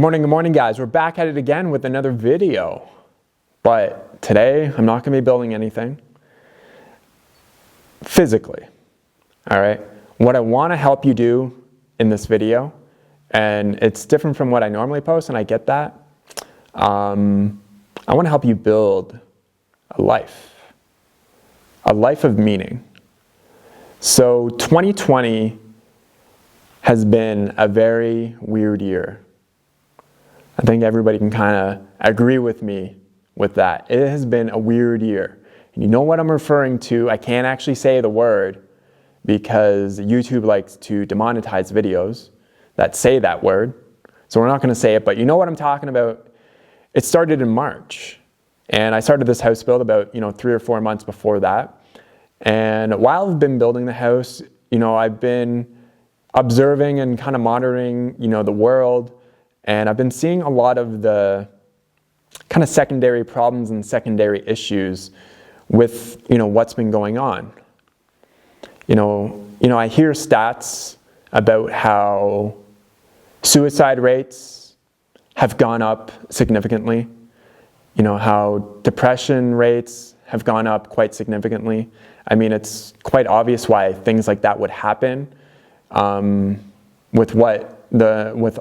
Good morning guys. We're back at it again with another video. But today, I'm not going to be building anything physically. All right? What I want to help you do in this video, and it's different from what I normally post, and I get that. I want to help you build a life of meaning. So 2020 has been a very weird year. I think everybody can kind of agree with me with that. It has been a weird year. And you know what I'm referring to? I can't actually say the word because YouTube likes to demonetize videos that say that word. So we're not going to say it, but you know what I'm talking about. It started in March. And I started this house build about 3 or 4 months before that. And while I've been building the house, I've been observing and kind of monitoring, the world. And I've been seeing a lot of the kind of secondary problems and secondary issues with, what's been going on. I hear stats about how suicide rates have gone up significantly. How depression rates have gone up quite significantly. I mean, it's quite obvious why things like that would happen with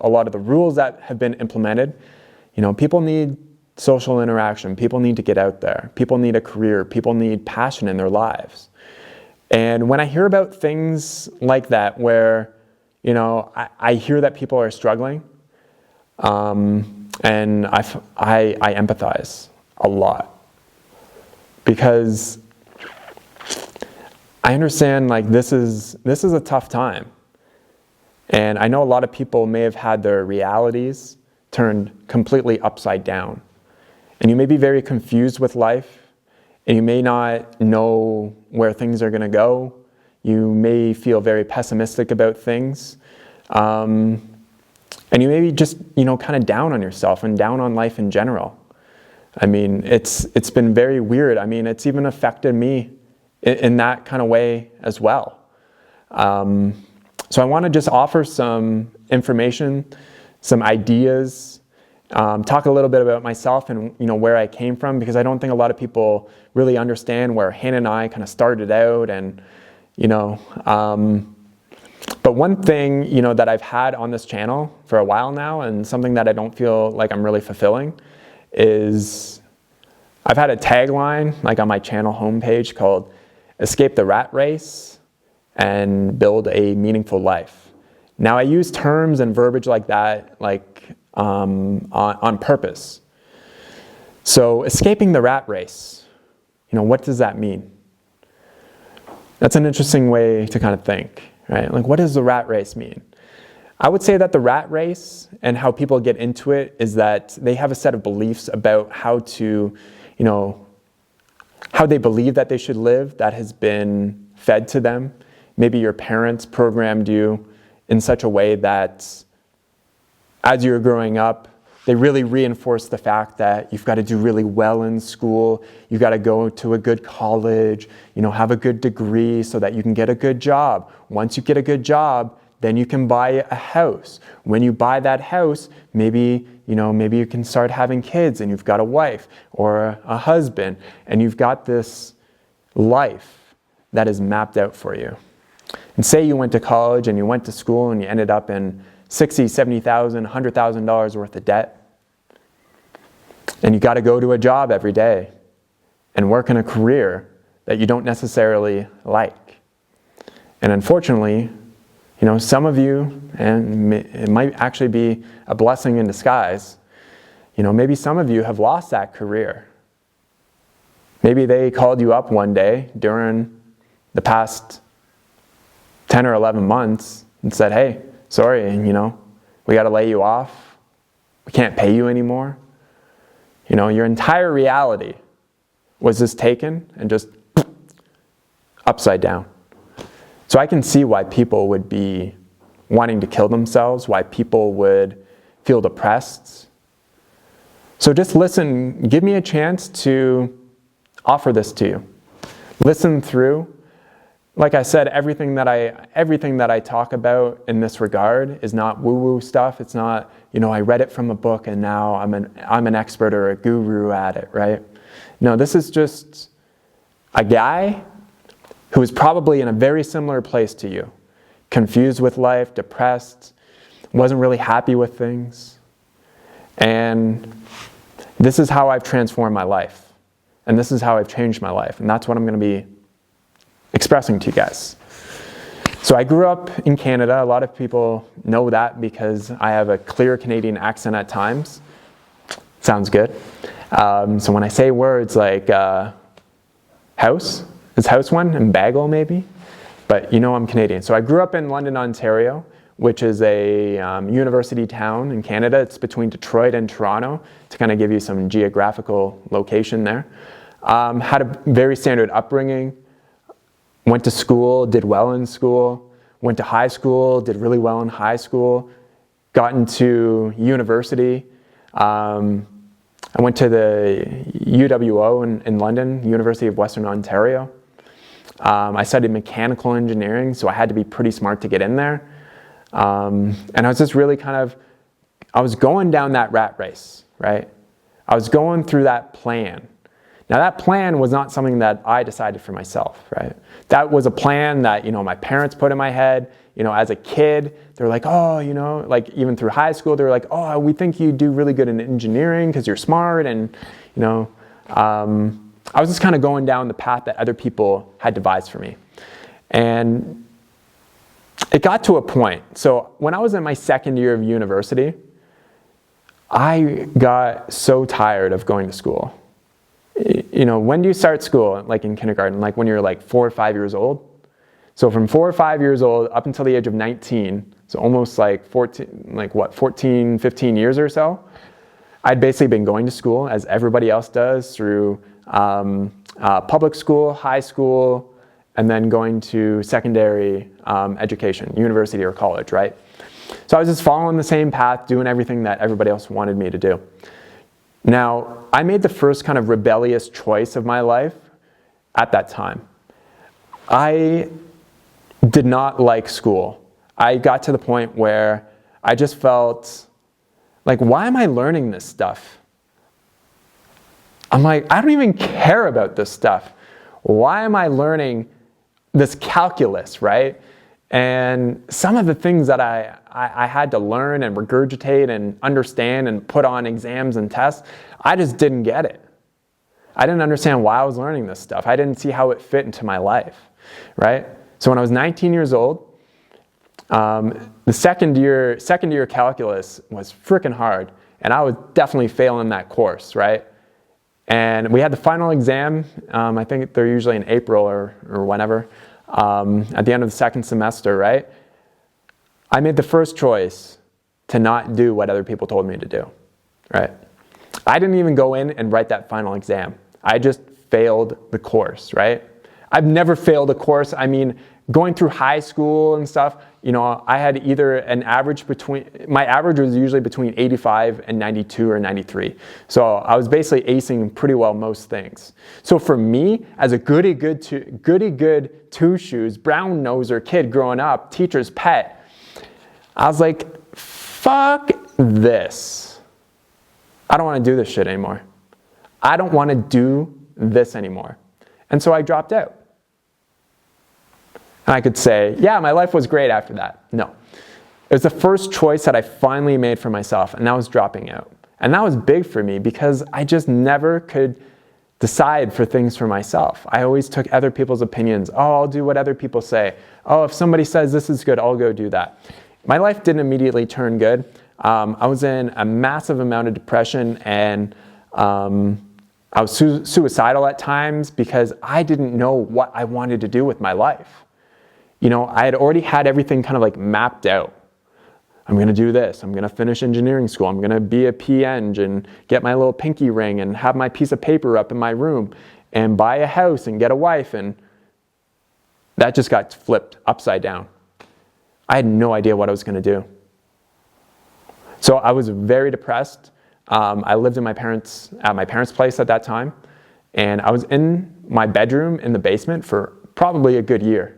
a lot of the rules that have been implemented. People need social interaction. People need to get out there. People need a career. People need passion in their lives. And when I hear about things like that where, I hear that people are struggling, and I empathize a lot because I understand this is a tough time. And I know a lot of people may have had their realities turned completely upside down. And you may be very confused with life, and you may not know where things are going to go. You may feel very pessimistic about things. And you may be just, kind of down on yourself and down on life in general. I mean, it's been very weird. I mean, it's even affected me in that kind of way as well. So I want to just offer some information, some ideas, talk a little bit about myself and where I came from, because I don't think a lot of people really understand where Hannah and I kind of started out. And but one thing that I've had on this channel for a while now, and something that I don't feel like I'm really fulfilling, is I've had a tagline on my channel homepage called "Escape the Rat Race and Build a Meaningful Life." Now, I use terms and verbiage like that on purpose. So escaping the rat race, what does that mean? That's an interesting way to kind of think, right? What does the rat race mean? I would say that the rat race and how people get into it is that they have a set of beliefs about how to, how they believe that they should live that has been fed to them. Maybe your parents programmed you in such a way that as you're growing up, they really reinforce the fact that you've got to do really well in school, you've got to go to a good college, have a good degree so that you can get a good job. Once you get a good job, then you can buy a house. When you buy that house, maybe you can start having kids and you've got a wife or a husband, and you've got this life that is mapped out for you. And say you went to college and you went to school and you ended up in $60,000, $70,000, $100,000 worth of debt. And you got to go to a job every day and work in a career that you don't necessarily like. And unfortunately, some of you, and it might actually be a blessing in disguise, maybe some of you have lost that career. Maybe they called you up one day during the past 10 or 11 months and said, "Hey, sorry, we got to lay you off. We can't pay you anymore." Your entire reality was just taken and just upside down. So I can see why people would be wanting to kill themselves, why people would feel depressed. So just listen, give me a chance to offer this to you. Listen through like I said, everything that I talk about in this regard is not woo-woo stuff. It's not, I read it from a book and now I'm an expert or a guru at it, right? No, this is just a guy who is probably in a very similar place to you, confused with life, depressed, wasn't really happy with things. And this is how I've transformed my life. And this is how I've changed my life. And that's what I'm going to be expressing to you guys. So I grew up in Canada. A lot of people know that because I have a clear Canadian accent at times. Sounds good. So when I say words like house, is house one? And bagel maybe? But I'm Canadian. So I grew up in London, Ontario, which is a university town in Canada. It's between Detroit and Toronto, to kind of give you some geographical location there. Had a very standard upbringing. Went to school, did well in school. Went to high school, did really well in high school. Got into university. I went to the UWO in London, University of Western Ontario. I studied mechanical engineering, so I had to be pretty smart to get in there. And I was just really I was going down that rat race, right? I was going through that plan. Now that plan was not something that I decided for myself, right? That was a plan that, my parents put in my head. As a kid, they were like, oh, like even through high school, they were like, oh, we think you do really good in engineering because you're smart. And, I was just kind of going down the path that other people had devised for me. And it got to a point. So when I was in my second year of university, I got so tired of going to school. When do you start school? Like in kindergarten, like when you're like 4 or 5 years old. So from 4 or 5 years old up until the age of 19, so almost like 14, 15 years or so, I'd basically been going to school as everybody else does through public school, high school, and then going to secondary education, university or college, right? So I was just following the same path, doing everything that everybody else wanted me to do. Now, I made the first kind of rebellious choice of my life at that time. I did not like school. I got to the point where I just felt like, why am I learning this stuff? I'm like, I don't even care about this stuff. Why am I learning this calculus, right? And some of the things that I had to learn and regurgitate and understand and put on exams and tests, I just didn't get it. I didn't understand why I was learning this stuff. I didn't see how it fit into my life, right? So when I was 19 years old, the second year calculus was freaking hard, and I was definitely failing that course, right? And we had the final exam, I think they're usually in April or whenever, at the end of the second semester, right? I made the first choice to not do what other people told me to do, right? I didn't even go in and write that final exam. I just failed the course, right? I've never failed a course. I mean, going through high school and stuff, I had either an average my average was usually between 85 and 92 or 93. So I was basically acing pretty well most things. So for me, as a goody good two shoes, brown noser kid growing up, teacher's pet, I was like, fuck this. I don't want to do this shit anymore. I don't want to do this anymore. And so I dropped out. And I could say, yeah, my life was great after that. No. It was the first choice that I finally made for myself, and that was dropping out. And that was big for me because I just never could decide for things for myself. I always took other people's opinions. Oh, I'll do what other people say. Oh, if somebody says this is good, I'll go do that. My life didn't immediately turn good. I was in a massive amount of depression, and I was suicidal at times because I didn't know what I wanted to do with my life. I had already had everything kind of like mapped out. I'm going to do this. I'm going to finish engineering school. I'm going to be a P-Eng and get my little pinky ring and have my piece of paper up in my room and buy a house and get a wife. And that just got flipped upside down. I had no idea what I was going to do. So I was very depressed. I lived at my parents' place at that time. And I was in my bedroom in the basement for probably a good year.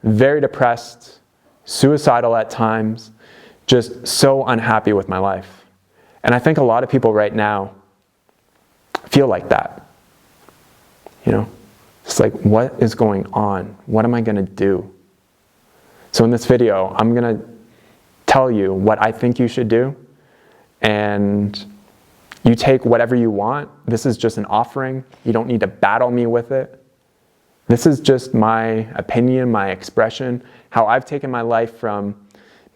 very depressed, suicidal at times, just so unhappy with my life. And I think a lot of people right now feel like that. You know, it's like, what is going on? What am I going to do? So in this video, I'm going to tell you what I think you should do, and you take whatever you want. This is just an offering. You don't need to battle me with it. This is just my opinion, my expression, how I've taken my life from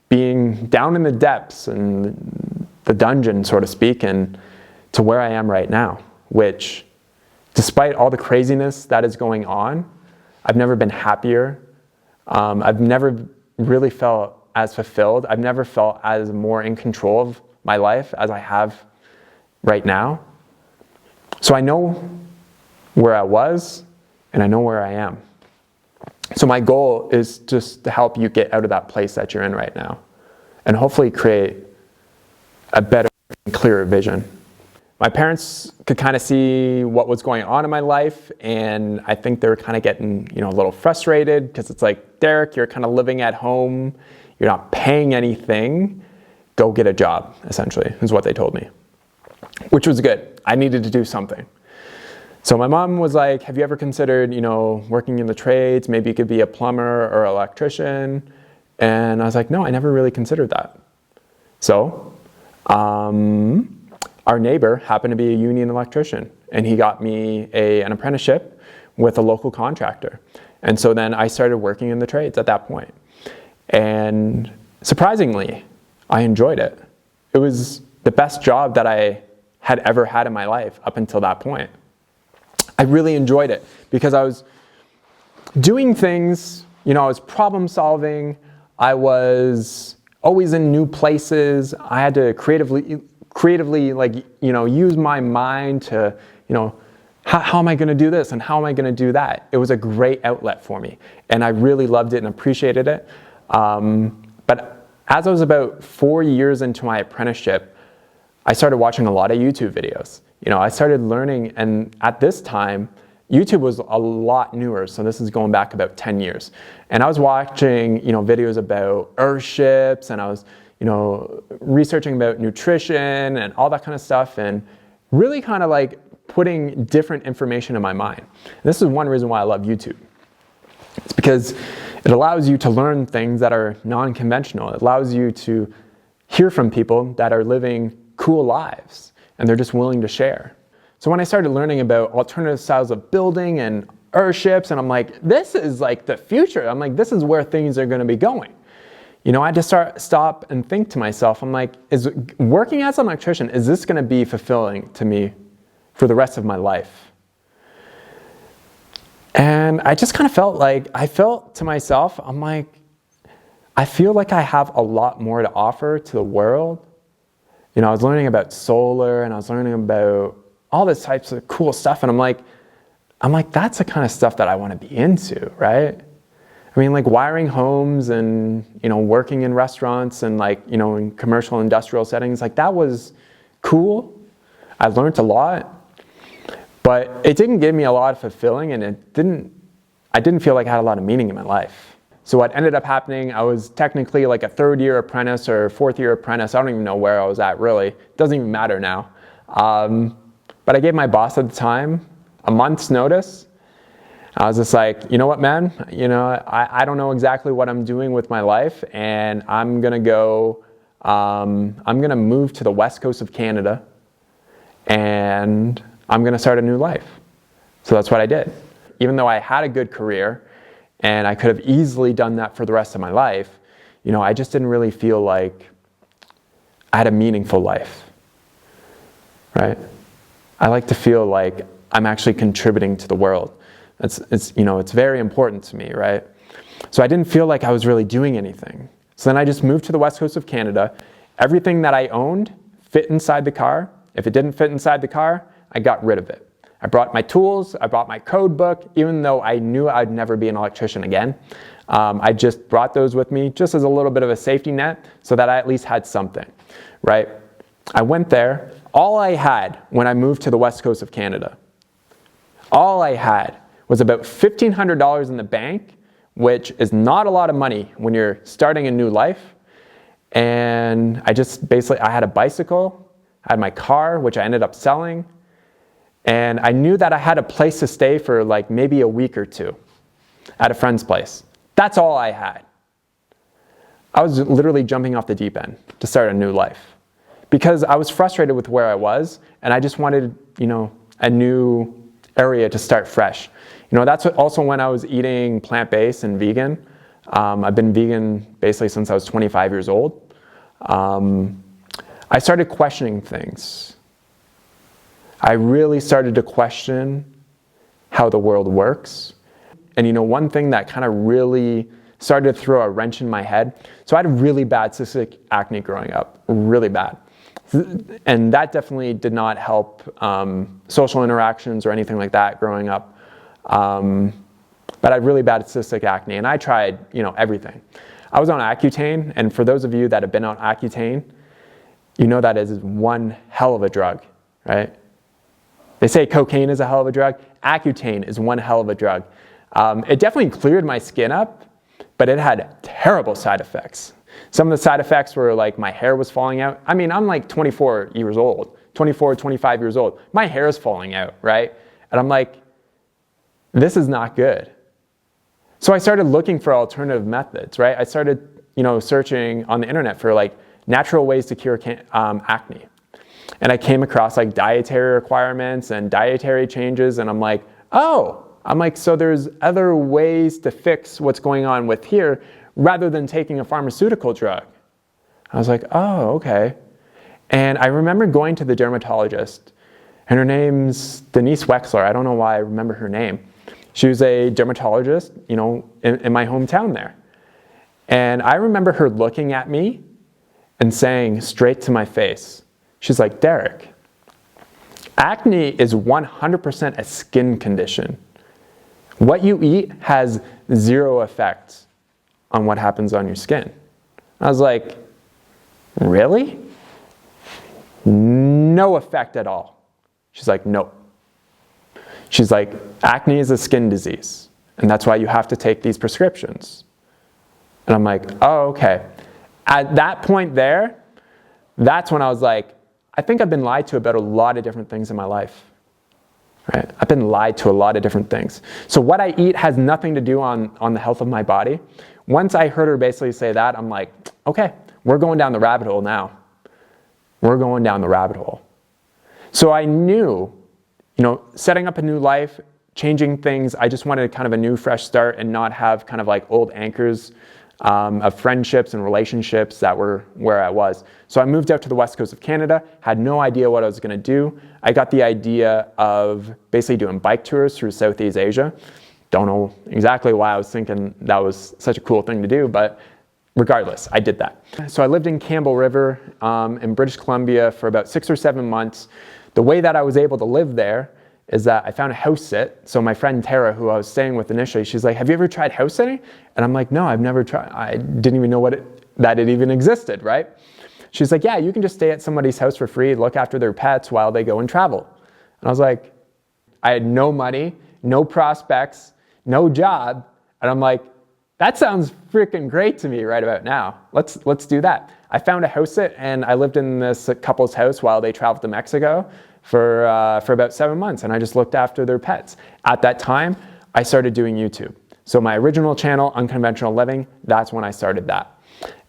being down in the depths and the dungeon, so to speak, and to where I am right now, which, despite all the craziness that is going on, I've never been happier. I've never really felt as fulfilled. I've never felt as more in control of my life as I have right now. So I know where I was, and I know where I am. So my goal is just to help you get out of that place that you're in right now, and hopefully create a better and clearer vision. My parents could kind of see what was going on in my life, and I think they were kind of getting, a little frustrated, because it's like, Derek, you're kind of living at home, you're not paying anything, go get a job, essentially, is what they told me, which was good. I needed to do something. So my mom was like, have you ever considered, working in the trades? Maybe you could be a plumber or electrician. And I was like, no, I never really considered that. So our neighbor happened to be a union electrician, and he got me an apprenticeship with a local contractor. And so then I started working in the trades at that point. And surprisingly, I enjoyed it. It was the best job that I had ever had in my life up until that point. I really enjoyed it because I was doing things, I was problem solving. I was always in new places. I had to creatively use my mind to, how am I going to do this and how am I going to do that? It was a great outlet for me, and I really loved it and appreciated it. But as I was about 4 years into my apprenticeship, I started watching a lot of YouTube videos. I started learning, and at this time, YouTube was a lot newer, so this is going back about 10 years. And I was watching, videos about earthships, and I was, researching about nutrition and all that kind of stuff, and really kind of like putting different information in my mind. And this is one reason why I love YouTube. It's because it allows you to learn things that are non-conventional. It allows you to hear from people that are living cool lives, and they're just willing to share. So when I started learning about alternative styles of building and earthships, and I'm like, this is like the future. I'm like, this is where things are going to be going. I had to stop and think to myself, I'm like, is working as an electrician, is this going to be fulfilling to me for the rest of my life? And I just kind of felt to myself, I'm like, I feel like I have a lot more to offer to the world. I was learning about solar, and I was learning about all this types of cool stuff, and I'm like, that's the kind of stuff that I want to be into, right? I mean, like wiring homes and, working in restaurants and in commercial industrial settings, that was cool. I learned a lot, but it didn't give me a lot of fulfilling, and I didn't feel like I had a lot of meaning in my life. So what ended up happening, I was technically like a third-year apprentice or fourth-year apprentice. I don't even know where I was at, really. It doesn't even matter now. But I gave my boss at the time a month's notice. I was just like, you know what, man? I don't know exactly what I'm doing with my life, and I'm going to move to the west coast of Canada, and I'm going to start a new life. So that's what I did. Even though I had a good career, and I could have easily done that for the rest of my life, I just didn't really feel like I had a meaningful life, right? I like to feel like I'm actually contributing to the world. It's very important to me, right? So I didn't feel like I was really doing anything. So then I just moved to the west coast of Canada. Everything that I owned fit inside the car. If it didn't fit inside the car, I got rid of it. I brought my tools, I brought my code book, even though I knew I'd never be an electrician again. I just brought those with me just as a little bit of a safety net so that I at least had something, right? I went there. All I had when I moved to the west coast of Canada, all I had was about $1,500 in the bank which is not a lot of money when you're starting a new life. And I had a bicycle, I had my car, which I ended up selling. And I knew that I had a place to stay for like maybe a week or two at a friend's place. That's all I had. I was literally jumping off the deep end to start a new life because I was frustrated with where I was, and I just wanted, a new area to start fresh. That's also when I was eating plant-based and vegan. I've been vegan basically since I was 25 years old. I started questioning things. I really started to question how the world works. And one thing that kind of really started to throw a wrench in my head. So I had really bad cystic acne growing up, really bad. And that definitely did not help social interactions or anything like that growing up. But I had really bad cystic acne, and I tried, everything. I was on Accutane, and for those of you that have been on Accutane, that is one hell of a drug, right? They say cocaine is a hell of a drug. Accutane is one hell of a drug. It definitely cleared my skin up, but it had terrible side effects. Some of the side effects were like my hair was falling out. I mean, I'm like 24 years old, 24, 25 years old. My hair is falling out, right? And I'm like, this is not good. So I started looking for alternative methods, right? I started, searching on the internet for like natural ways to cure acne. And I came across like dietary requirements and dietary changes, and I'm like, so there's other ways to fix what's going on with here rather than taking a pharmaceutical drug. I was like, oh, okay. And I remember going to the dermatologist, and her name's Denise Wexler. I don't know why I remember her name. She was a dermatologist, in my hometown there. And I remember her looking at me and saying straight to my face, she's like, Derek, acne is 100% a skin condition. What you eat has zero effect on what happens on your skin. I was like, really? No effect at all. She's like, no. She's like, acne is a skin disease, and that's why you have to take these prescriptions. And I'm like, oh, okay. At that point there, that's when I was like, I think I've been lied to about a lot of different things in my life. Right? I've been lied to a lot of different things. So what I eat has nothing to do on the health of my body. Once I heard her basically say that, I'm like, okay, we're going down the rabbit hole now. We're going down the rabbit hole. So I knew, setting up a new life, changing things, I just wanted kind of a new fresh start and not have kind of like old anchors of friendships and relationships that were where I was. So I moved out to the west coast of Canada, had no idea what I was going to do. I got the idea of basically doing bike tours through Southeast Asia. Don't know exactly why I was thinking that was such a cool thing to do, but regardless, I did that. So I lived in Campbell River in British Columbia for about 6 or 7 months. The way that I was able to live there is that I found a house sit. So my friend Tara, who I was staying with initially, she's like, have you ever tried house sitting? And I'm like, no, I've never tried. I didn't even know that it even existed, right? She's like, yeah, you can just stay at somebody's house for free, look after their pets while they go and travel. And I was like, I had no money, no prospects, no job. And I'm like, that sounds freaking great to me right about now. Let's do that. I found a house sit, and I lived in this couple's house while they traveled to Mexico for about 7 months, and I just looked after their pets. At that time, I started doing YouTube. So my original channel, Unconventional Living, that's when I started that.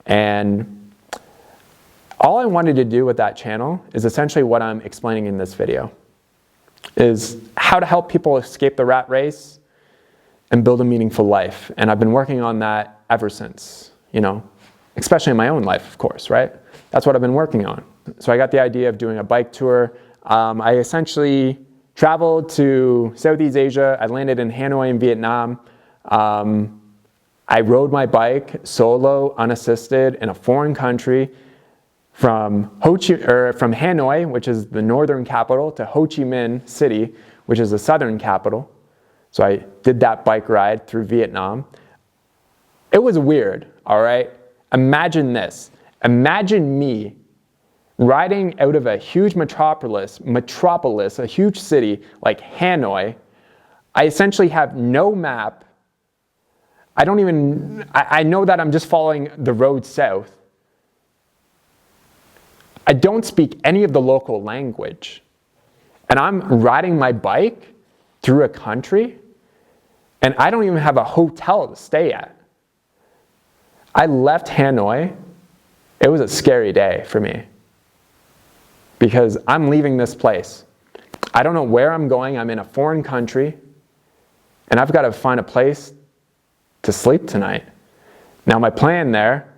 And all I wanted to do with that channel is essentially what I'm explaining in this video, is how to help people escape the rat race and build a meaningful life. And I've been working on that ever since, especially in my own life, of course, right? That's what I've been working on. So I got the idea of doing a bike tour. I essentially traveled to Southeast Asia. I landed in Hanoi in Vietnam. I rode my bike solo, unassisted, in a foreign country from Hanoi, which is the northern capital, to Ho Chi Minh City, which is the southern capital. So I did that bike ride through Vietnam. It was weird, all right? Imagine this. Imagine me riding out of a huge metropolis, a huge city like Hanoi. I essentially have no map. I know that I'm just following the road south. I don't speak any of the local language. And I'm riding my bike through a country, and I don't even have a hotel to stay at. I left Hanoi. It was a scary day for me because I'm leaving this place. I don't know where I'm going. I'm in a foreign country, and I've got to find a place to sleep tonight. Now, my plan there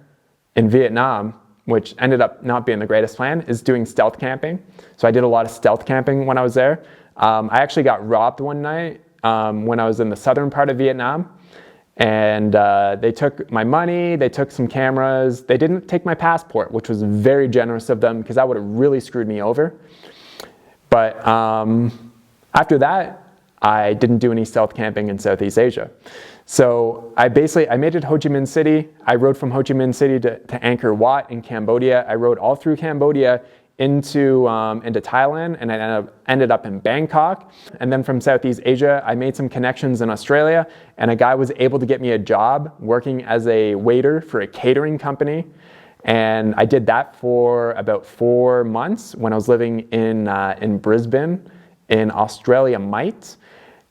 in Vietnam, which ended up not being the greatest plan, is doing stealth camping. So I did a lot of stealth camping when I was there. I actually got robbed one night when I was in the southern part of Vietnam. And they took my money, they took some cameras. They didn't take my passport, which was very generous of them because that would have really screwed me over. But after that, I didn't do any stealth camping in Southeast Asia. So I made it to Ho Chi Minh City. I rode from Ho Chi Minh City to Angkor Wat in Cambodia. I rode all through Cambodia into Thailand, and I ended up in Bangkok. And then from Southeast Asia, I made some connections in Australia, and a guy was able to get me a job working as a waiter for a catering company. And I did that for about 4 months when I was living in Brisbane, in Australia Mite.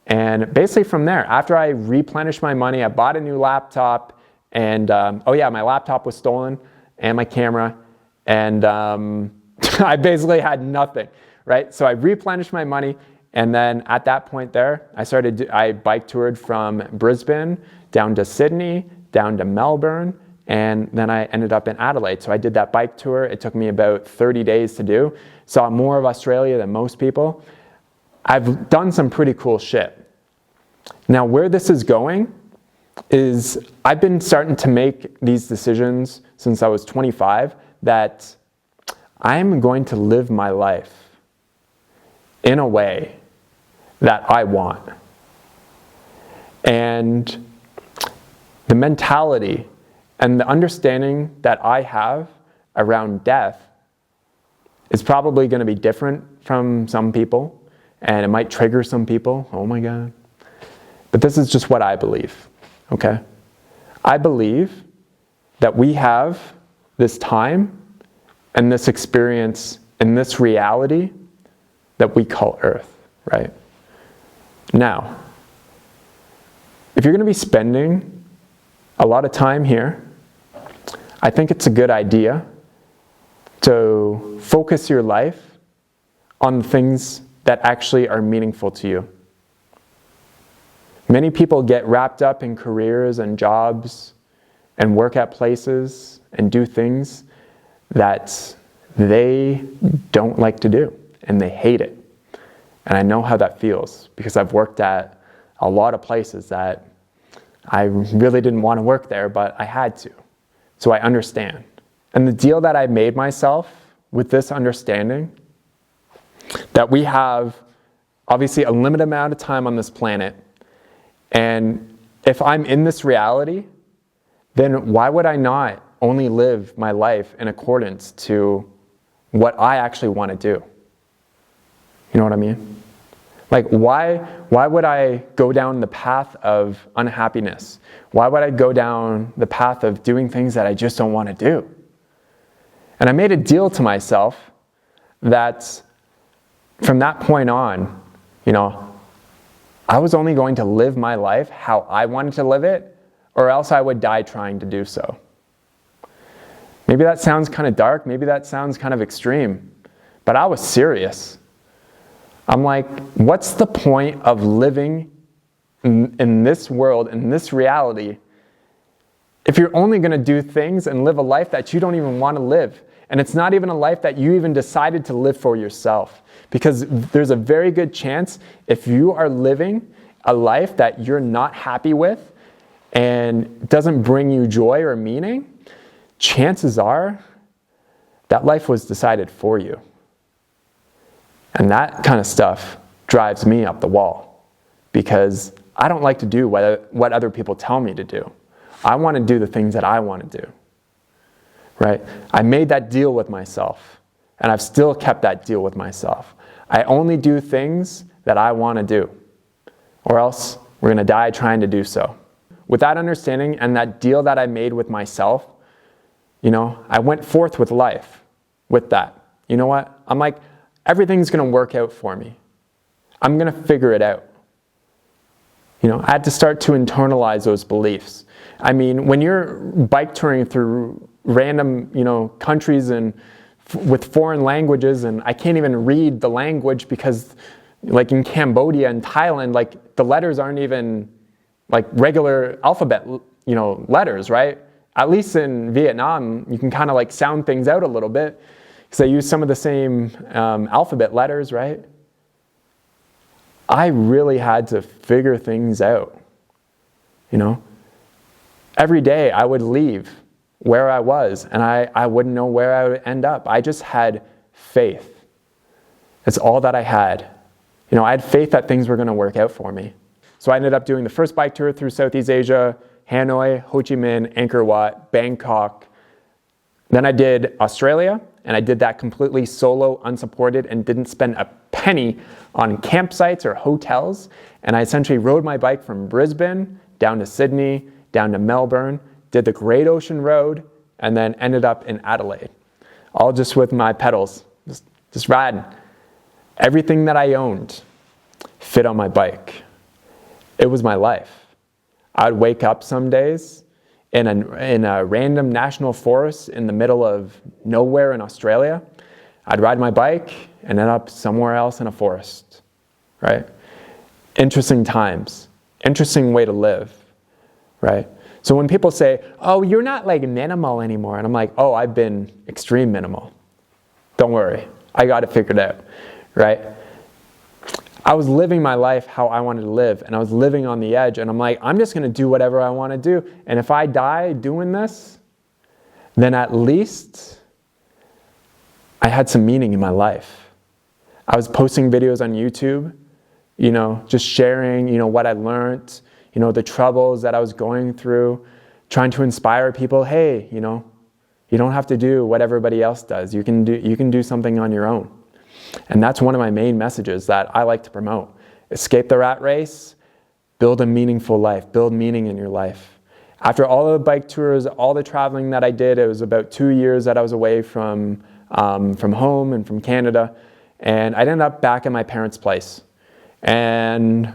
And basically from there, after I replenished my money, I bought a new laptop, and my laptop was stolen, and my camera, and I basically had nothing, right? So I replenished my money, and then at that point there, I bike toured from Brisbane down to Sydney, down to Melbourne, and then I ended up in Adelaide. So I did that bike tour. It took me about 30 days to do. Saw more of Australia than most people. I've done some pretty cool shit. Now, where this is going is I've been starting to make these decisions since I was 25 that I'm going to live my life in a way that I want. And the mentality and the understanding that I have around death is probably going to be different from some people. And it might trigger some people. Oh my God. But this is just what I believe, okay? I believe that we have this time and this experience and this reality that we call Earth, right? Now, if you're going to be spending a lot of time here, I think it's a good idea to focus your life on things that actually are meaningful to you. Many people get wrapped up in careers and jobs and work at places and do things that they don't like to do and they hate it. And I know how that feels because I've worked at a lot of places that I really didn't want to work there, but I had to. So I understand. And the deal that I made myself with this understanding that we have obviously a limited amount of time on this planet, and if I'm in this reality, then why would I not only live my life in accordance to what I actually want to do? You know what I mean? Like, why would I go down the path of unhappiness? Why would I go down the path of doing things that I just don't want to do? And I made a deal to myself that from that point on, I was only going to live my life how I wanted to live it, or else I would die trying to do so. Maybe that sounds kind of dark, maybe that sounds kind of extreme, but I was serious. I'm like, what's the point of living in this world, in this reality, if you're only going to do things and live a life that you don't even want to live? And it's not even a life that you even decided to live for yourself. Because there's a very good chance if you are living a life that you're not happy with and doesn't bring you joy or meaning, chances are that life was decided for you. And that kind of stuff drives me up the wall because I don't like to do what other people tell me to do. I want to do the things that I want to do, right? I made that deal with myself, and I've still kept that deal with myself. I only do things that I want to do, or else we're going to die trying to do so. with that understanding and that deal that I made with myself, I went forth with life with that. You know what? I'm like, everything's going to work out for me. I'm going to figure it out. I had to start to internalize those beliefs. I mean, when you're bike touring through random, countries and with foreign languages, and I can't even read the language because, like in Cambodia and Thailand, like the letters aren't even like regular alphabet, letters, right? At least in Vietnam, you can kind of like sound things out a little bit because they use some of the same alphabet letters, right? I really had to figure things out, Every day I would leave where I was and I wouldn't know where I would end up. I just had faith. That's all that I had. I had faith that things were going to work out for me. So I ended up doing the first bike tour through Southeast Asia, Hanoi, Ho Chi Minh, Angkor Wat, Bangkok. Then I did Australia, and I did that completely solo, unsupported, and didn't spend a penny on campsites or hotels. And I essentially rode my bike from Brisbane down to Sydney, down to Melbourne, did the Great Ocean Road, and then ended up in Adelaide. All just with my pedals, just riding. Everything that I owned fit on my bike. It was my life. I'd wake up some days in a random national forest in the middle of nowhere in Australia. I'd ride my bike and end up somewhere else in a forest, right? Interesting times, interesting way to live, right? So when people say, oh, you're not like minimal anymore, and I'm like, oh, I've been extreme minimal. Don't worry, I got it figured out, right? I was living my life how I wanted to live, and I was living on the edge, and I'm like, I'm just gonna do whatever I wanna do, and if I die doing this, then at least I had some meaning in my life. I was posting videos on YouTube, just sharing, what I learned, the troubles that I was going through, trying to inspire people. Hey, you don't have to do what everybody else does. You can do something on your own. And that's one of my main messages that I like to promote. Escape the rat race, build a meaningful life, build meaning in your life. After all the bike tours, all the traveling that I did, it was about 2 years that I was away from home and from Canada. And I ended up back at my parents' place. And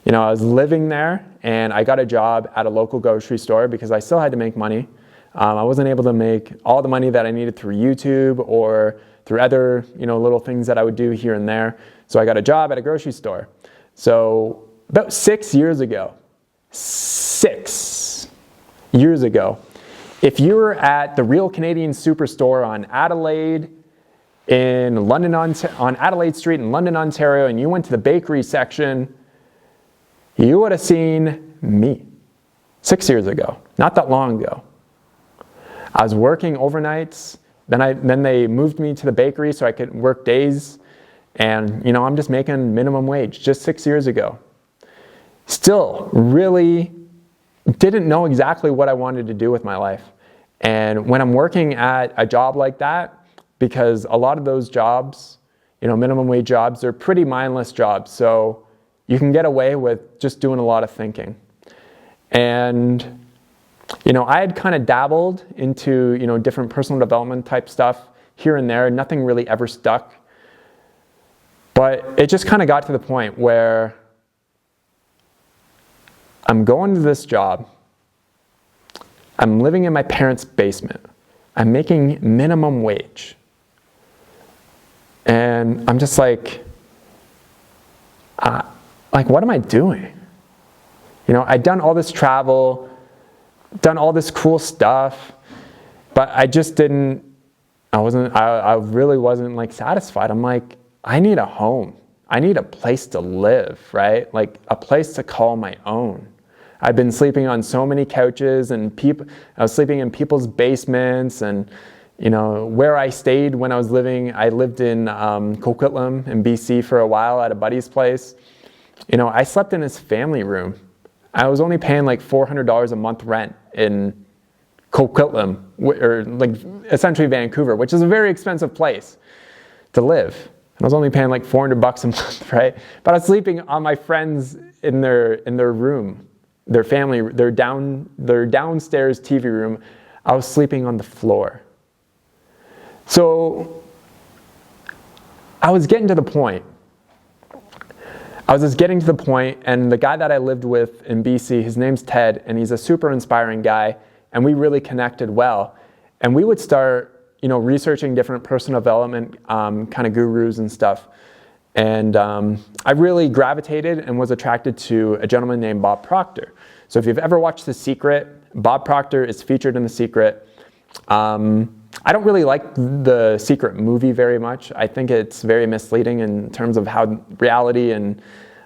I was living there, and I got a job at a local grocery store because I still had to make money. I wasn't able to make all the money that I needed through YouTube or through other, little things that I would do here and there. So I got a job at a grocery store. So about 6 years ago, if you were at the Real Canadian Superstore on Adelaide in London, on Adelaide Street in London, Ontario, and you went to the bakery section, you would have seen me 6 years ago, not that long ago. I was working overnights. Then they moved me to the bakery so I could work days. And, I'm just making minimum wage just 6 years ago. Still really didn't know exactly what I wanted to do with my life. And when I'm working at a job like that, because a lot of those jobs, minimum wage jobs, they're pretty mindless jobs. So you can get away with just doing a lot of thinking. And I had kind of dabbled into, different personal development type stuff here and there. Nothing really ever stuck. But it just kind of got to the point where I'm going to this job. I'm living in my parents' basement. I'm making minimum wage. And I'm just like, what am I doing? I'd done all this travel, done all this cool stuff, but I really wasn't like satisfied. I'm like, I need a home. I need a place to live, right? Like a place to call my own. I've been sleeping on so many couches and I was sleeping in people's basements and, where I stayed when I lived in Coquitlam in BC for a while at a buddy's place. I slept in his family room. I was only paying like $400 a month rent in Coquitlam, or like essentially Vancouver, which is a very expensive place to live. And I was only paying like $400 a month, right? But I was sleeping on my friends in their room, their family, their downstairs TV room. I was sleeping on the floor. So I was getting to the point. And the guy that I lived with in BC, his name's Ted, and he's a super inspiring guy, and we really connected well. And we would start, researching different personal development kind of gurus and stuff. And I really gravitated and was attracted to a gentleman named Bob Proctor. So if you've ever watched The Secret, Bob Proctor is featured in The Secret. I don't really like The Secret movie very much. I think it's very misleading in terms of how reality and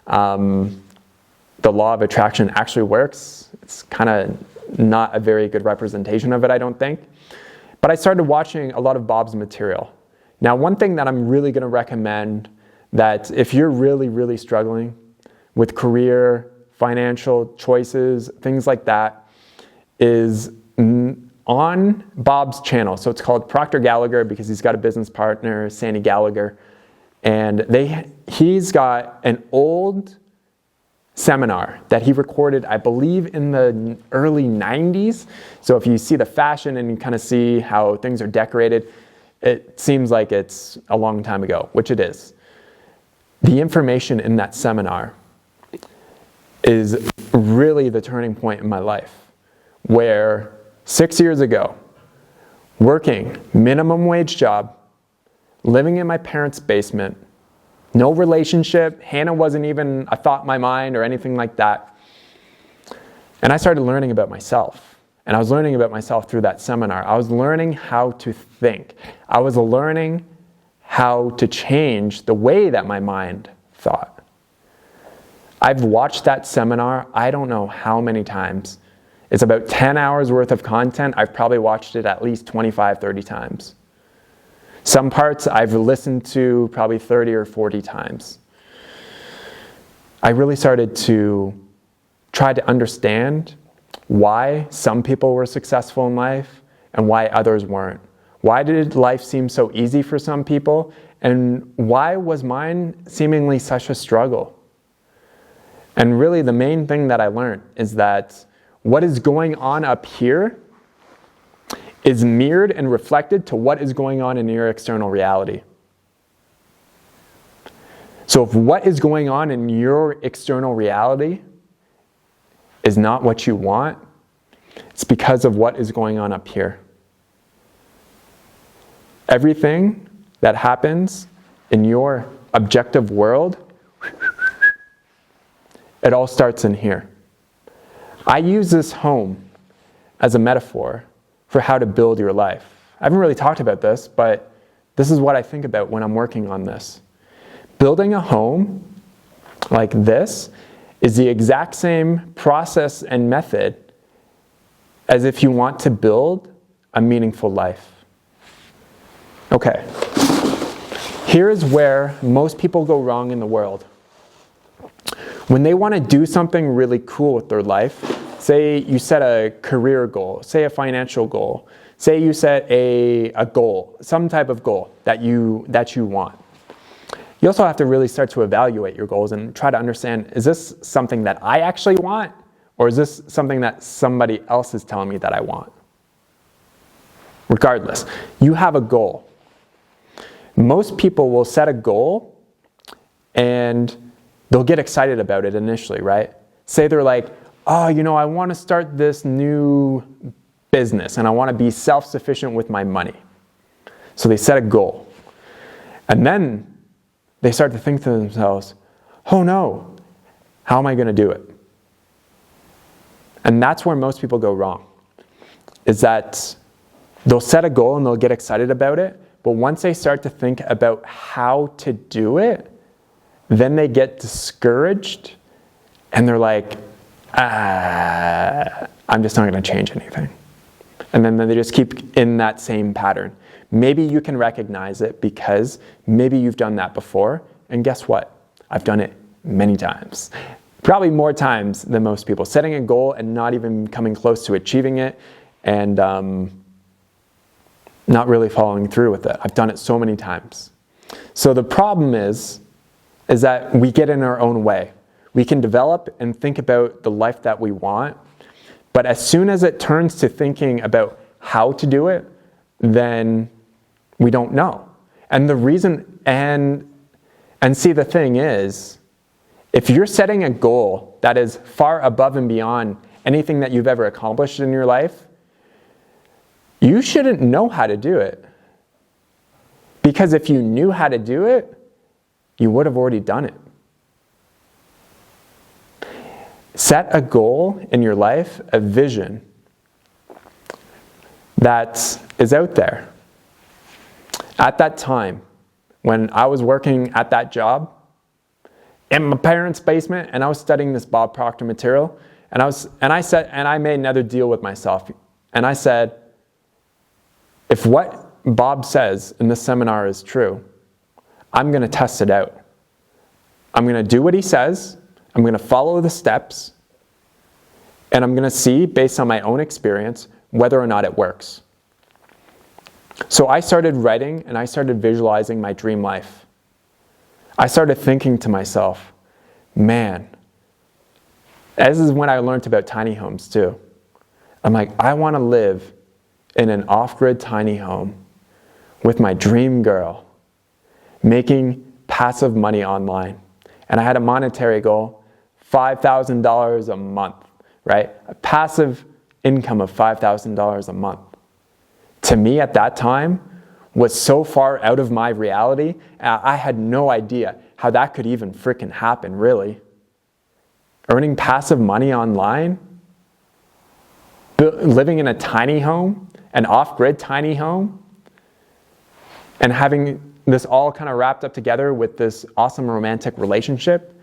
the law of attraction actually works. It's kind of not a very good representation of it, I don't think. But I started watching a lot of Bob's material. Now, one thing that I'm really going to recommend, that if you're really, really struggling with career, financial choices, things like that, is on Bob's channel. So it's called Proctor Gallagher because he's got a business partner, Sandy Gallagher. And he's got an old seminar that he recorded, I believe, in the early 90s. So if you see the fashion and you kind of see how things are decorated, it seems like it's a long time ago, which it is. The information in that seminar is really the turning point in my life, where 6 years ago, working minimum wage job, living in my parents' basement, no relationship, Hannah wasn't even a thought in my mind or anything like that. And I started learning about myself. And I was learning about myself through that seminar. I was learning how to think. I was learning how to change the way that my mind thought. I've watched that seminar, I don't know how many times. It's about 10 hours worth of content. I've probably watched it at least 25, 30 times. Some parts I've listened to probably 30 or 40 times. I really started to try to understand why some people were successful in life and why others weren't. Why did life seem so easy for some people, and why was mine seemingly such a struggle? And really the main thing that I learned is that what is going on up here is mirrored and reflected to what is going on in your external reality. So if what is going on in your external reality is not what you want, it's because of what is going on up here. Everything that happens in your objective world, it all starts in here. I use this home as a metaphor for how to build your life. I haven't really talked about this, but this is what I think about when I'm working on this. Building a home like this is the exact same process and method as if you want to build a meaningful life. Okay, here's where most people go wrong in the world. When they want to do something really cool with their life, say you set a career goal, say a financial goal, say you set a goal, some type of goal that you want. You also have to really start to evaluate your goals and try to understand, is this something that I actually want, or is this something that somebody else is telling me that I want? Regardless, you have a goal. Most people will set a goal and they'll get excited about it initially, right? Say they're like, oh, I want to start this new business and I want to be self-sufficient with my money. So they set a goal. And then they start to think to themselves, oh no, how am I going to do it? And that's where most people go wrong, is that they'll set a goal and they'll get excited about it, but once they start to think about how to do it, then they get discouraged and they're like, I'm just not going to change anything. And then they just keep in that same pattern. Maybe you can recognize it because maybe you've done that before. And guess what? I've done it many times. Probably more times than most people. Setting a goal and not even coming close to achieving it and not really following through with it. I've done it so many times. So the problem is that we get in our own way. We can develop and think about the life that we want, but as soon as it turns to thinking about how to do it, then we don't know. And the reason, and see, the thing is, if you're setting a goal that is far above and beyond anything that you've ever accomplished in your life, you shouldn't know how to do it. Because if you knew how to do it, you would have already done it. Set a goal in your life, a vision that is out there. At that time, when I was working at that job, in my parents' basement, and I was studying this Bob Proctor material, and I made another deal with myself, and I said, if what Bob says in this seminar is true, I'm going to test it out. I'm going to do what he says, I'm going to follow the steps, and I'm going to see, based on my own experience, whether or not it works. So I started writing, and I started visualizing my dream life. I started thinking to myself, man, this is when I learned about tiny homes too. I'm like, I want to live in an off-grid tiny home with my dream girl, making passive money online. And I had a monetary goal, $5,000 a month, right? A passive income of $5,000 a month. To me at that time was so far out of my reality, I had no idea how that could even freaking happen, really. Earning passive money online, living in a tiny home, an off-grid tiny home, and having this all kind of wrapped up together with this awesome romantic relationship.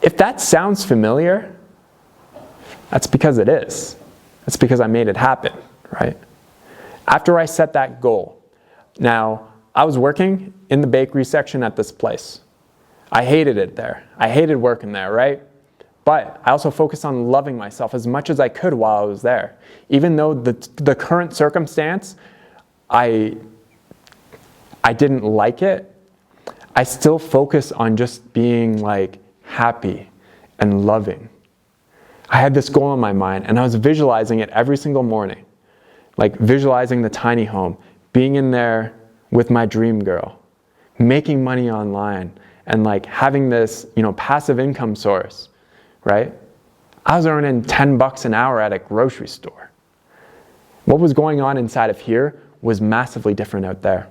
If that sounds familiar, that's because it is. That's because I made it happen, right? After I set that goal, now I was working in the bakery section at this place. I hated it there. I hated working there, right? But I also focused on loving myself as much as I could while I was there. Even though the current circumstance, I didn't like it, I still focused on just being like happy and loving. I had this goal in my mind, and I was visualizing it every single morning. Like visualizing the tiny home, being in there with my dream girl, making money online, and like having this, passive income source, right? I was earning $10 an hour at a grocery store. What was going on inside of here was massively different out there.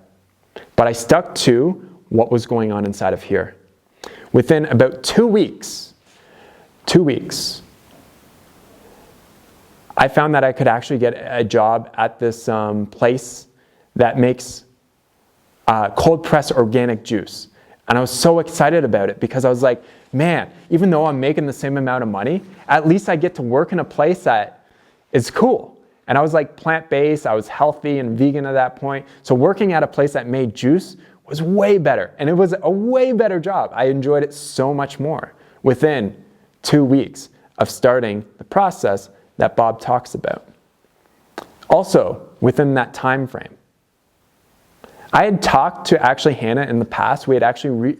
But I stuck to what was going on inside of here. Within about 2 weeks, I found that I could actually get a job at this place that makes cold pressed organic juice. And I was so excited about it because I was like, man, even though I'm making the same amount of money, at least I get to work in a place that is cool. And I was like plant-based, I was healthy and vegan at that point. So working at a place that made juice was way better. And it was a way better job. I enjoyed it so much more within 2 weeks of starting the process that Bob talks about. Also, within that time frame, I had talked to actually Hannah in the past. We had actually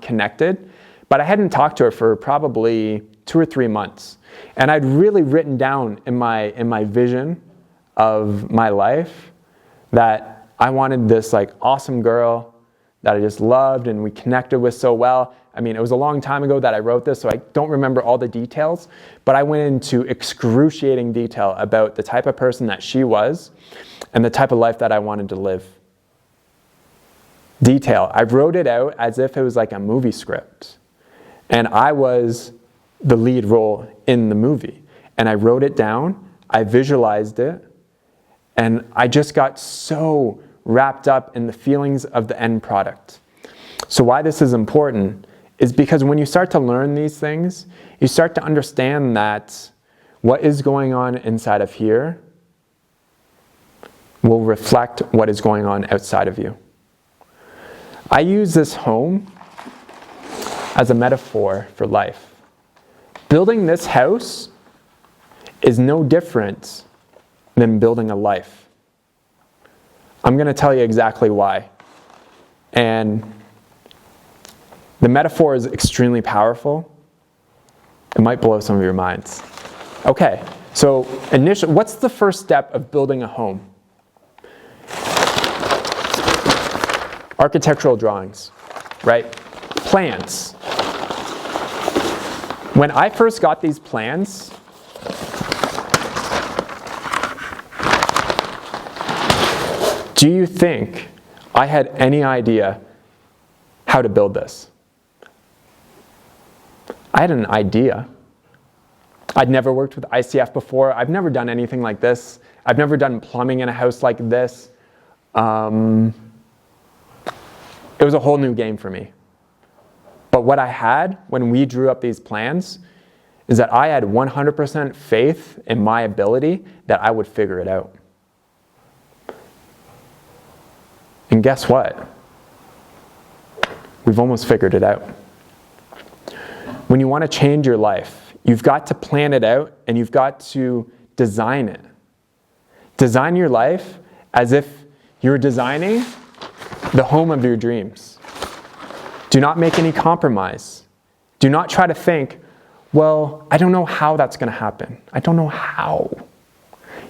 connected, but I hadn't talked to her for probably 2 or 3 months. And I'd really written down in my vision of my life that I wanted this like awesome girl that I just loved and we connected with so well. I mean, it was a long time ago that I wrote this, so I don't remember all the details, but I went into excruciating detail about the type of person that she was and the type of life that I wanted to live. Detail. I wrote it out as if it was like a movie script. And I was the lead role in the movie. And I wrote it down, I visualized it, and I just got so wrapped up in the feelings of the end product. So why this is important is because when you start to learn these things, you start to understand that what is going on inside of here will reflect what is going on outside of you. I use this home as a metaphor for life. Building this house is no different than building a life. I'm going to tell you exactly why. And The metaphor is extremely powerful. It might blow some of your minds. Okay, so what's the first step of building a home? Architectural drawings, right? Plans. When I first got these plans, do you think I had any idea how to build this? I had an idea. I'd never worked with ICF before. I've never done anything like this. I've never done plumbing in a house like this. It was a whole new game for me. But what I had when we drew up these plans is that I had 100% faith in my ability that I would figure it out. And guess what? We've almost figured it out. When you want to change your life, you've got to plan it out and you've got to design it. Design your life as if you're designing the home of your dreams. Do not make any compromise. Do not try to think, well, I don't know how that's going to happen. I don't know how.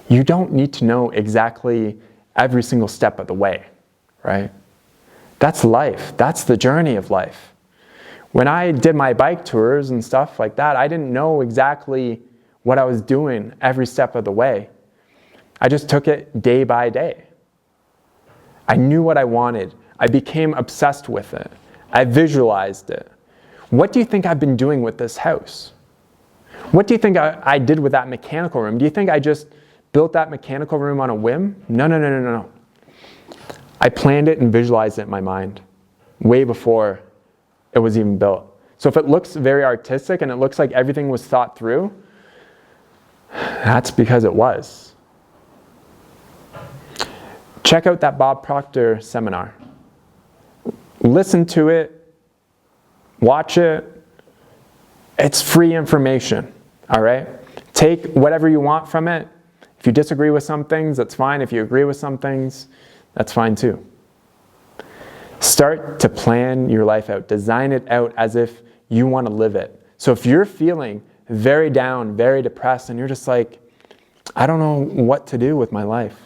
You don't need to know exactly every single step of the way, right? That's life. That's the journey of life. When I did my bike tours and stuff like that, I didn't know exactly what I was doing every step of the way. I just took it day by day. I knew what I wanted. I became obsessed with it. I visualized it. What do you think I've been doing with this house? What do you think I did with that mechanical room? Do you think I just built that mechanical room on a whim? No. I planned it and visualized it in my mind way before it was even built. So if it looks very artistic and it looks like everything was thought through, that's because it was. Check out that Bob Proctor seminar. Listen to it, watch it. It's free information, all right? Take whatever you want from it. If you disagree with some things, that's fine. If you agree with some things, that's fine too. Start to plan your life out. Design it out as if you want to live it. So if you're feeling very down, very depressed, and you're just like, I don't know what to do with my life.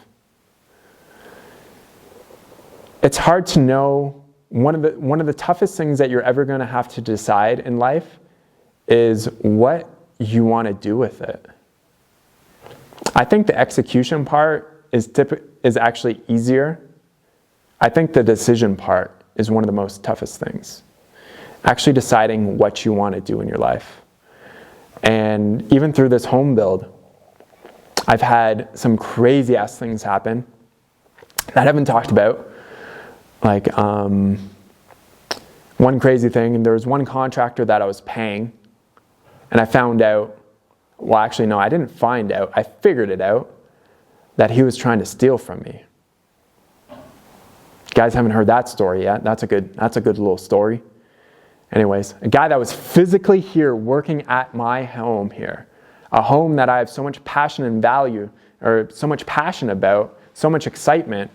It's hard to know. One of the toughest things that you're ever going to have to decide in life is what you want to do with it. I think the execution part is actually easier. I think the decision part is one of the most toughest things. Actually deciding what you want to do in your life. And even through this home build, I've had some crazy ass things happen that I haven't talked about. Like one crazy thing, and there was one contractor that I was paying, and I found out, well actually no, I didn't find out, I figured it out, that he was trying to steal from me. You guys haven't heard that story yet. That's a good little story. Anyways, a guy that was physically here working at my home here, a home that I have so much passion and value, or so much passion about, so much excitement,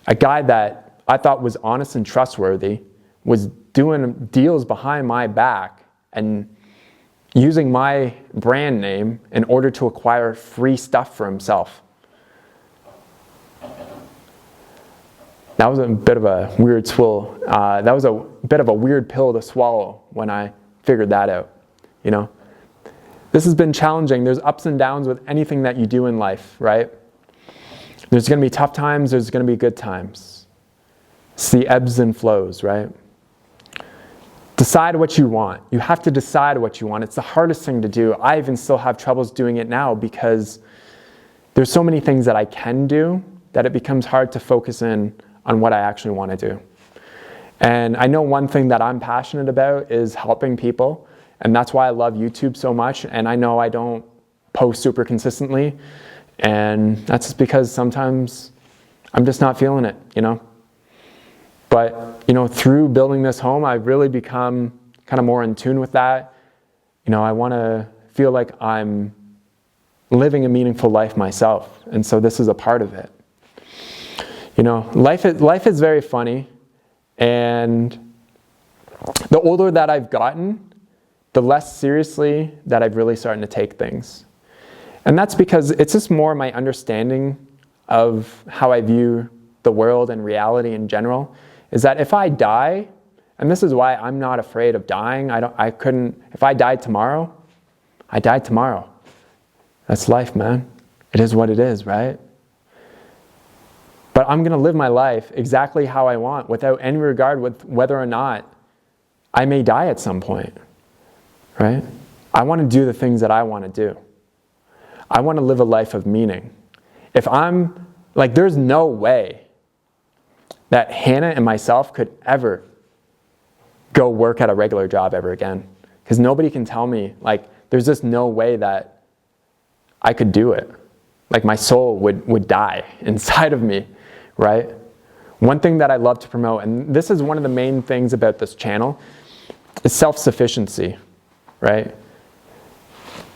a guy that I thought was honest and trustworthy, was doing deals behind my back and using my brand name in order to acquire free stuff for himself. That was a bit of a weird that was a bit of a weird pill to swallow when I figured that out, you know? This has been challenging. There's ups and downs with anything that you do in life, right? There's going to be tough times, there's going to be good times. It's the ebbs and flows, right? Decide what you want. You have to decide what you want. It's the hardest thing to do. I even still have troubles doing it now because there's so many things that I can do that it becomes hard to focus in on what I actually want to do. And I know one thing that I'm passionate about is helping people, and that's why I love YouTube so much. And I know I don't post super consistently, and that's just because sometimes I'm just not feeling it, you know? But, you know, through building this home, I've really become kind of more in tune with that. You know, I want to feel like I'm living a meaningful life myself. And so this is a part of it. You know, life is very funny. And The older that I've gotten, the less seriously that I've really started to take things. And that's because it's just more my understanding of how I view the world and reality in general, is that if I die, and this is why I'm not afraid of dying, if I died tomorrow, I died tomorrow. That's life, man. It is what it is, right? But I'm going to live my life exactly how I want without any regard with whether or not I may die at some point, right? I want to do the things that I want to do. I want to live a life of meaning. There's no way that Hannah and myself could ever go work at a regular job ever again. Because nobody can tell me, there's just no way that I could do it. My soul would die inside of me, right? One thing that I love to promote, and this is one of the main things about this channel, is self-sufficiency, right?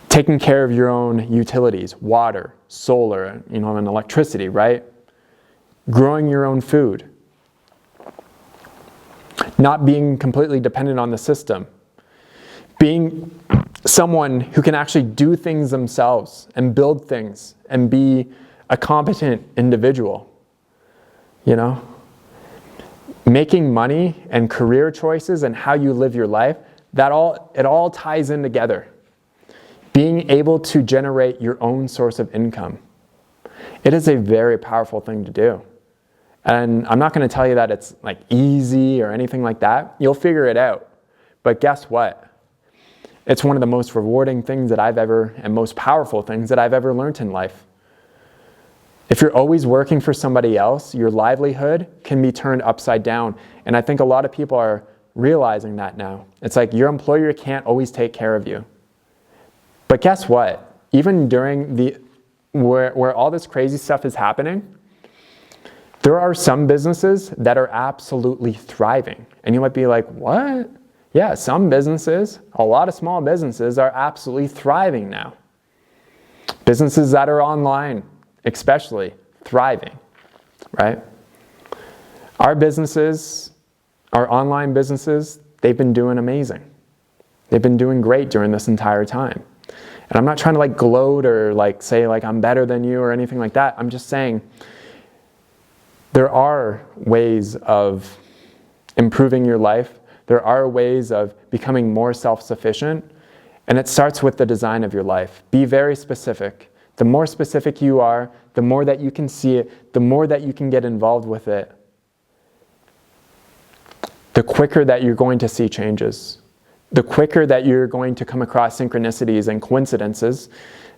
Taking care of your own utilities, water, solar, and electricity, right? Growing your own food. Not being completely dependent on the system. Being someone who can actually do things themselves and build things and be a competent individual. Making money and career choices and how you live your life, it all ties in together. Being able to generate your own source of income. It is a very powerful thing to do. And I'm not going to tell you that it's easy or anything like that. You'll figure it out. But guess what? It's one of the most rewarding things and most powerful things that I've ever learned in life. If you're always working for somebody else, your livelihood can be turned upside down. And I think a lot of people are realizing that now. It's your employer can't always take care of you. But guess what? Even during where all this crazy stuff is happening, there are some businesses that are absolutely thriving. And you might be like, what? Yeah, some businesses, a lot of small businesses are absolutely thriving now. Businesses that are online, especially, thriving, right? Our online businesses, they've been doing amazing. They've been doing great during this entire time. And I'm not trying to gloat or say I'm better than you or anything like that. I'm just saying there are ways of improving your life. There are ways of becoming more self-sufficient. And it starts with the design of your life. Be very specific. The more specific you are, the more that you can see it, the more that you can get involved with it, the quicker that you're going to see changes. The quicker that you're going to come across synchronicities and coincidences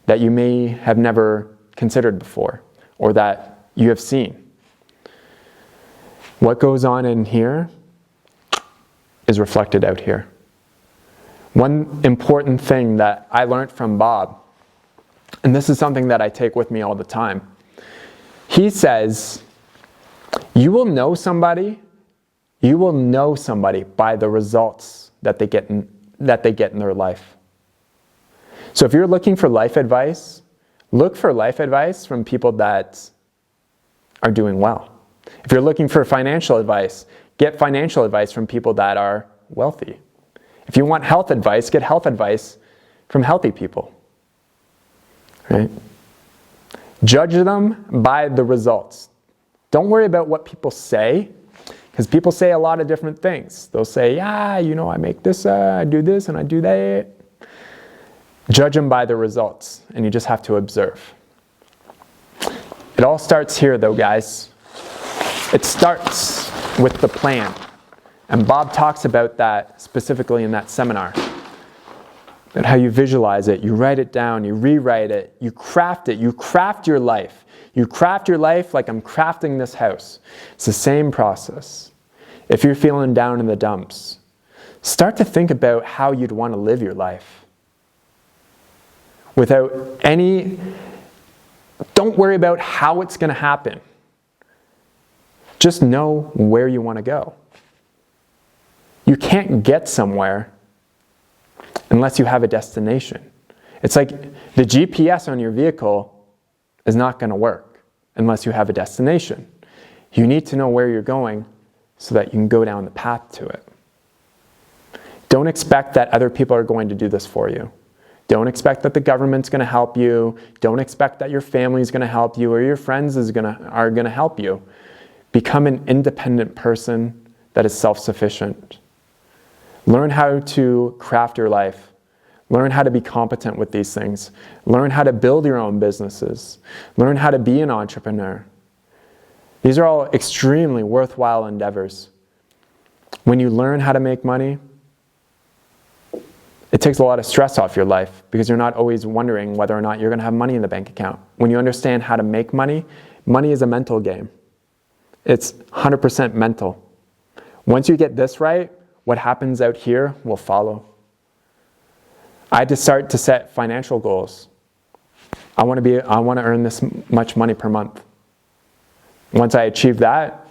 that you may have never considered before or that you have seen. What goes on in here is reflected out here. One important thing that I learned from Bob, and this is something that I take with me all the time. He says, you will know somebody by the results that they get in their life. So if you're looking for life advice, look for life advice from people that are doing well. If you're looking for financial advice, get financial advice from people that are wealthy. If you want health advice, get health advice from healthy people. Right? Judge them by the results. Don't worry about what people say, because people say a lot of different things. They'll say, I make this, I do this, and I do that. Judge them by the results, and you just have to observe. It all starts here, though, guys. It starts with the plan. And Bob talks about that specifically in that seminar. About how you visualize it, you write it down, you rewrite it, you craft it, you craft your life. You craft your life like I'm crafting this house. It's the same process. If you're feeling down in the dumps, start to think about how you'd want to live your life. Don't worry about how it's going to happen. Just know where you want to go. You can't get somewhere unless you have a destination. It's like the GPS on your vehicle is not going to work unless you have a destination. You need to know where you're going so that you can go down the path to it. Don't expect that other people are going to do this for you. Don't expect that the government's going to help you. Don't expect that your family's going to help you or your friends are going to help you. Become an independent person that is self-sufficient. Learn how to craft your life. Learn how to be competent with these things. Learn how to build your own businesses. Learn how to be an entrepreneur. These are all extremely worthwhile endeavors. When you learn how to make money, it takes a lot of stress off your life because you're not always wondering whether or not you're going to have money in the bank account. When you understand how to make money, money is a mental game. It's 100% mental. Once you get this right, what happens out here will follow. I had to start to set financial goals. I want to earn this much money per month. Once I achieve that,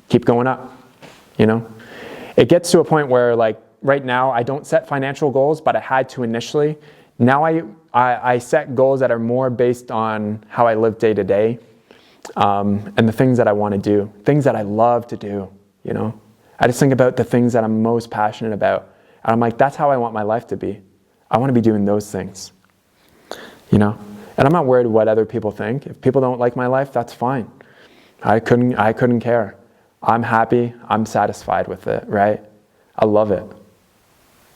keep going up, you know? It gets to a point where, like, right now, I don't set financial goals, but I had to initially. Now I set goals that are more based on how I live day to day, and the things that I want to do, things that I love to do, you know? I just think about the things that I'm most passionate about. And I'm like, that's how I want my life to be. I want to be doing those things, you know? And I'm not worried what other people think. If people don't like my life, that's fine. I couldn't care. I'm happy. I'm satisfied with it, right? I love it.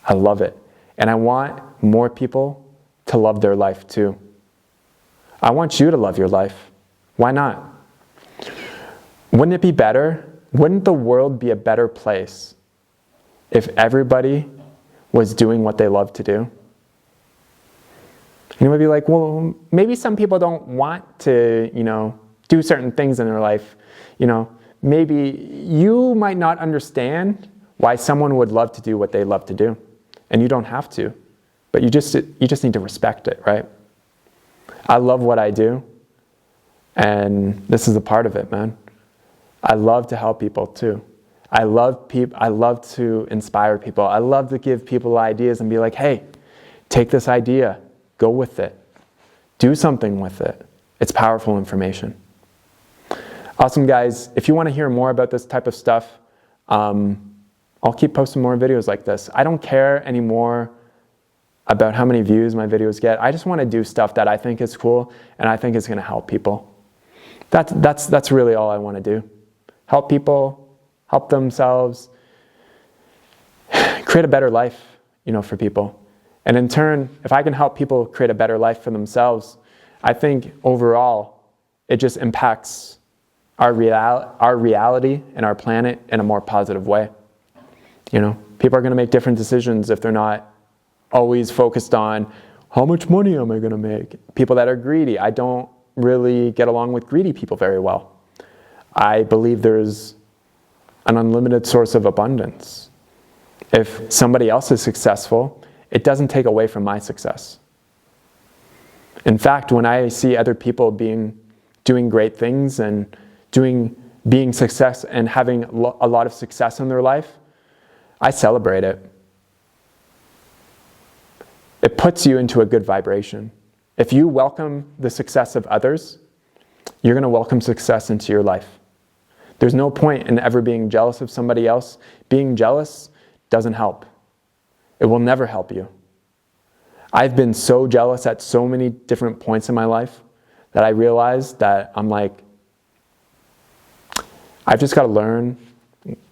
I love it. And I want more people to love their life too. I want you to love your life. Why not? Wouldn't it be better? Wouldn't the world be a better place if everybody was doing what they love to do? And you might be like, well, maybe some people don't want to, you know, do certain things in their life. You know, maybe you might not understand why someone would love to do what they love to do. And you don't have to, but you just need to respect it, right? I love what I do, and this is a part of it, man. I love to help people too. I love to inspire people. I love to give people ideas and be like, hey, take this idea, go with it, do something with it. It's powerful information. Awesome, guys. If you want to hear more about this type of stuff, I'll keep posting more videos like this. I don't care anymore about how many views my videos get. I just want to do stuff that I think is cool and I think is going to help people. That's really all I want to do. Help people, help themselves, create a better life, you know, for people. And in turn, if I can help people create a better life for themselves, I think overall it just impacts our reality and our planet in a more positive way. You know, people are going to make different decisions if they're not always focused on how much money am I going to make. People that are greedy, I don't really get along with greedy people very well. I believe there's an unlimited source of abundance. If somebody else is successful, it doesn't take away from my success. In fact, when I see other people doing great things and being success and having a lot of success in their life, I celebrate it. It puts you into a good vibration. If you welcome the success of others, you're going to welcome success into your life. There's no point in ever being jealous of somebody else. Being jealous doesn't help. It will never help you. I've been so jealous at so many different points in my life that I realized that I'm like, I've just got to learn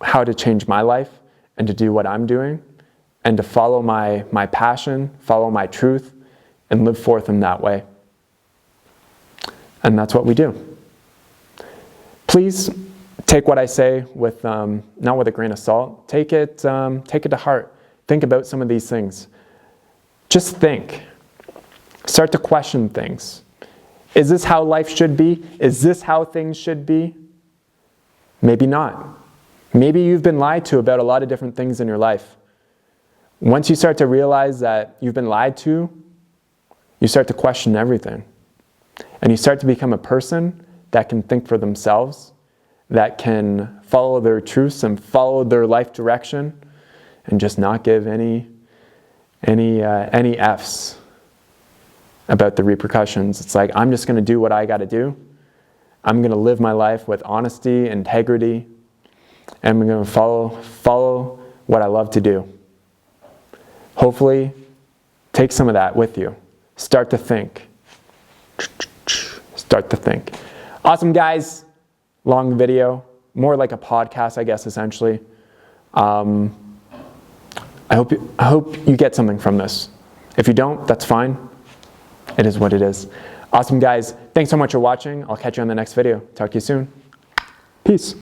how to change my life and to do what I'm doing and to follow my passion, follow my truth, and live forth in that way. And that's what we do. Please take what I say with not with a grain of salt. Take it to heart. Think about some of these things. Just think. Start to question things. Is this how life should be? Is this how things should be? Maybe not. Maybe you've been lied to about a lot of different things in your life. Once you start to realize that you've been lied to, you start to question everything. And you start to become a person that can think for themselves, that can follow their truths and follow their life direction, and just not give any F's about the repercussions. It's like, I'm just going to do what I got to do. I'm going to live my life with honesty, integrity, and I'm going to follow what I love to do. hopefully take some of that with you. Start to think. Start to think. Awesome, guys. Long video, more like a podcast, I guess, essentially. I hope you get something from this. If you don't, that's fine. It is what it is. Awesome, guys. Thanks so much for watching. I'll catch you on the next video. Talk to you soon. Peace.